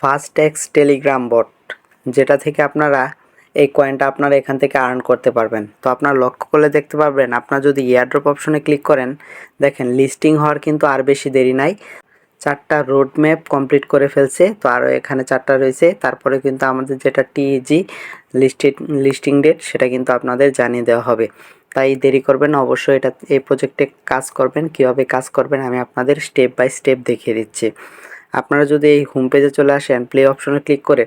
ফাস্ট্যাক্স Telegram বট, যেটা থেকে আপনারা এই কয়েনটা আপনারা এখান থেকে আর্ন করতে পারবেন। তো আপনারা লক্ষ্য করলে দেখতে পারবেন, আপনারা যদি এয়ারড্রপ অপশনে ক্লিক করেন, দেখেন লিস্টিং হওয়ার কিন্তু আর বেশি দেরি নাই। 4টা রোড ম্যাপ কমপ্লিট করে ফেলছে, তো আরও এখানে 4টা রয়েছে। তারপরে কিন্তু আমাদের যেটা টিজি লিস্টিং ডেট সেটা কিন্তু আপনাদের জানিয়ে দেওয়া হবে। তাই দেরি করবেন না, অবশ্যই এই প্রজেক্টে কাজ করবেন। কীভাবে কাজ করবেন আমি আপনাদের স্টেপ বাই স্টেপ দেখিয়ে দিচ্ছি। আপনারা যদি এই হোম পেজে চলে আসেন প্লে অপশনে ক্লিক করে,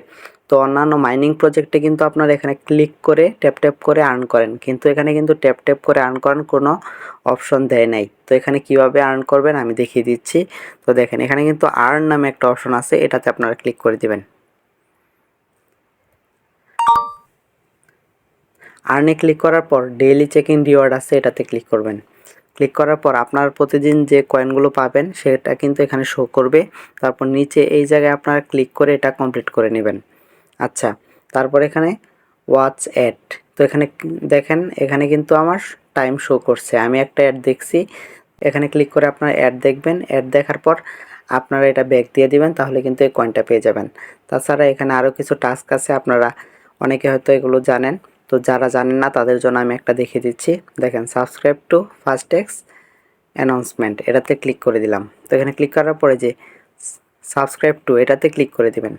তো অন্যান্য মাইনিং প্রজেক্টে কিন্তু আপনারা এখানে ক্লিক করে ট্যাপ করে আর্ন করেন, কিন্তু এখানে কিন্তু ট্যাপ করে আর্ন করার কোনো অপশন দেয় নাই। তো এখানে কিভাবে আর্ন করবেন আমি দেখিয়ে দিচ্ছি। তো দেখেন এখানে কিন্তু আর্ন নামে একটা অপশন আছে, এটাতে আপনারা ক্লিক করে দিবেন। আর্নে ক্লিক করার পর ডেইলি চেক ইন রিওয়ার্ড আছে, এটাতে ক্লিক করবেন। ক্লিক করার পর আপনার প্রতিদিন যে কয়েনগুলো পাবেন সেটা কিন্তু এখানে শো করবে। তারপর নিচে এই জায়গায় আপনারা ক্লিক করে এটা কমপ্লিট করে নেবেন। আচ্ছা, তারপর এখানে ওয়াচ অ্যাড, তো এখানে দেখেন এখানে কিন্তু আমার টাইম শো করছে, আমি একটা অ্যাড দেখছি। এখানে ক্লিক করে আপনারা অ্যাড দেখবেন। অ্যাড দেখার পর আপনারা এটা ব্যাক দিয়ে দিবেন, তাহলে কিন্তু এই কয়েনটা পেয়ে যাবেন। তাছাড়া এখানে আরও কিছু টাস্ক আছে, আপনারা অনেকে হয়তো এগুলো জানেন, তো যারা জানেন না তাদের জন্য আমি একটা দেখিয়ে দিচ্ছি। দেখেন সাবস্ক্রাইব টু ফাস্ট্যাক্স অ্যানাউন্সমেন্ট, এটাতে ক্লিক করে দিলাম। তো এখানে ক্লিক করার পরে যে সাবস্ক্রাইব টু এটাতে ক্লিক করে দিবেন।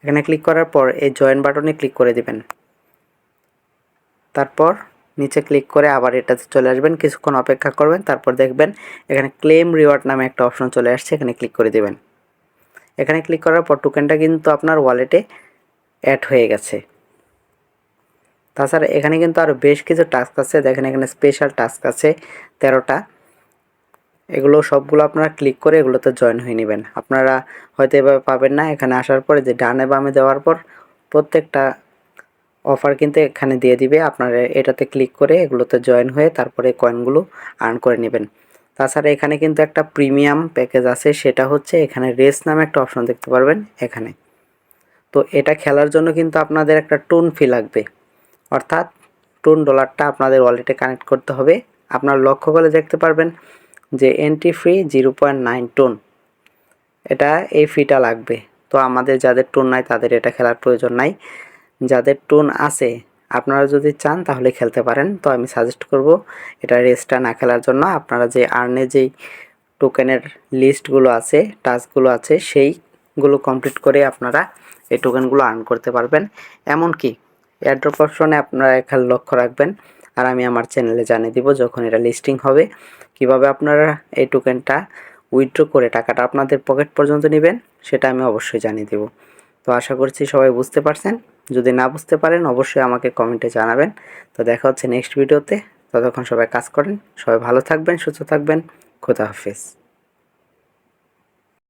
এখানে ক্লিক করার পর এই জয়েন বাটনে ক্লিক করে দিবেন। তারপর নিচে ক্লিক করে আবার এটাতে চলে আসবেন, কিছুক্ষণ অপেক্ষা করবেন। তারপর দেখবেন এখানে ক্লেম রিওয়ার্ড নামে একটা অপশন চলে আসছে, এখানে ক্লিক করে দিবেন। এখানে ক্লিক করার পর টোকেনটা কিন্তু আপনার ওয়ালেটে অ্যাড হয়ে গেছে। তাছাড়া এখানে কিন্তু আরও বেশ কিছু টাস্ক আছে, দেখেন এখানে স্পেশাল টাস্ক আছে 13টা। এগুলো সবগুলো আপনারা ক্লিক করে এগুলোতে জয়েন হয়ে নেবেন। আপনারা হয়তো এভাবে পাবেন না, এখানে আসার পরে যে ডানে বামে দেওয়ার পর প্রত্যেকটা অফার কিন্তু এখানে দিয়ে দিবে। আপনারা এটাতে ক্লিক করে এগুলোতে জয়েন হয়ে তারপরে কয়েনগুলো আর্ন করে নেবেন। তাছাড়া এখানে কিন্তু একটা প্রিমিয়াম প্যাকেজ আছে, সেটা হচ্ছে এখানে রেস নামে একটা অপশন দেখতে পারবেন এখানে। তো এটা খেলার জন্য কিন্তু আপনাদের একটা টোন ফি লাগবে, অর্থাৎ টোন ডলারটা আপনাদের ওয়ালেটে কানেক্ট করতে হবে। আপনারা লক্ষ্য করে দেখতে পারবেন যে এন্ট্রি ফি 0.9 টোন, এটা এই ফিটা লাগবে। তো আমাদের যাদের টোন নাই তাদের এটা খেলার প্রয়োজন নাই। যাদের টোন আছে আপনারা যদি চান তাহলে খেলতে পারেন। তো আমি সাজেস্ট করব এটা রেসটা না খেলার জন্য। আপনারা যে আর্নে যেই টোকেনের লিস্টগুলো আছে, টাস্কগুলো আছে, সেইগুলো কমপ্লিট করে আপনারা এই টোকেনগুলো আর্ন করতে পারবেন। এমনকি এয়ারড্রপ অপশনে আপনারা এখানে লক্ষ্য রাখবেন, আর আমি আমার চ্যানেলে জানিয়ে দিব যখন এটা লিস্টিং হবে কিভাবে আপনারা এই টোকেনটা উইথড্র করে টাকাটা আপনাদের পকেট পর্যন্ত নেবেন, সেটা আমি অবশ্যই জানিয়ে দেব। তো আশা করছি সবাই বুঝতে পারছেন। যদি না বুঝতে পারেন অবশ্যই আমাকে কমেন্টে জানাবেন। তো দেখা হচ্ছে নেক্সট ভিডিওতে। ততক্ষণ সবাই কাজ করেন, সবাই ভালো থাকবেন, সুস্থ থাকবেন। খোদা হাফেজ।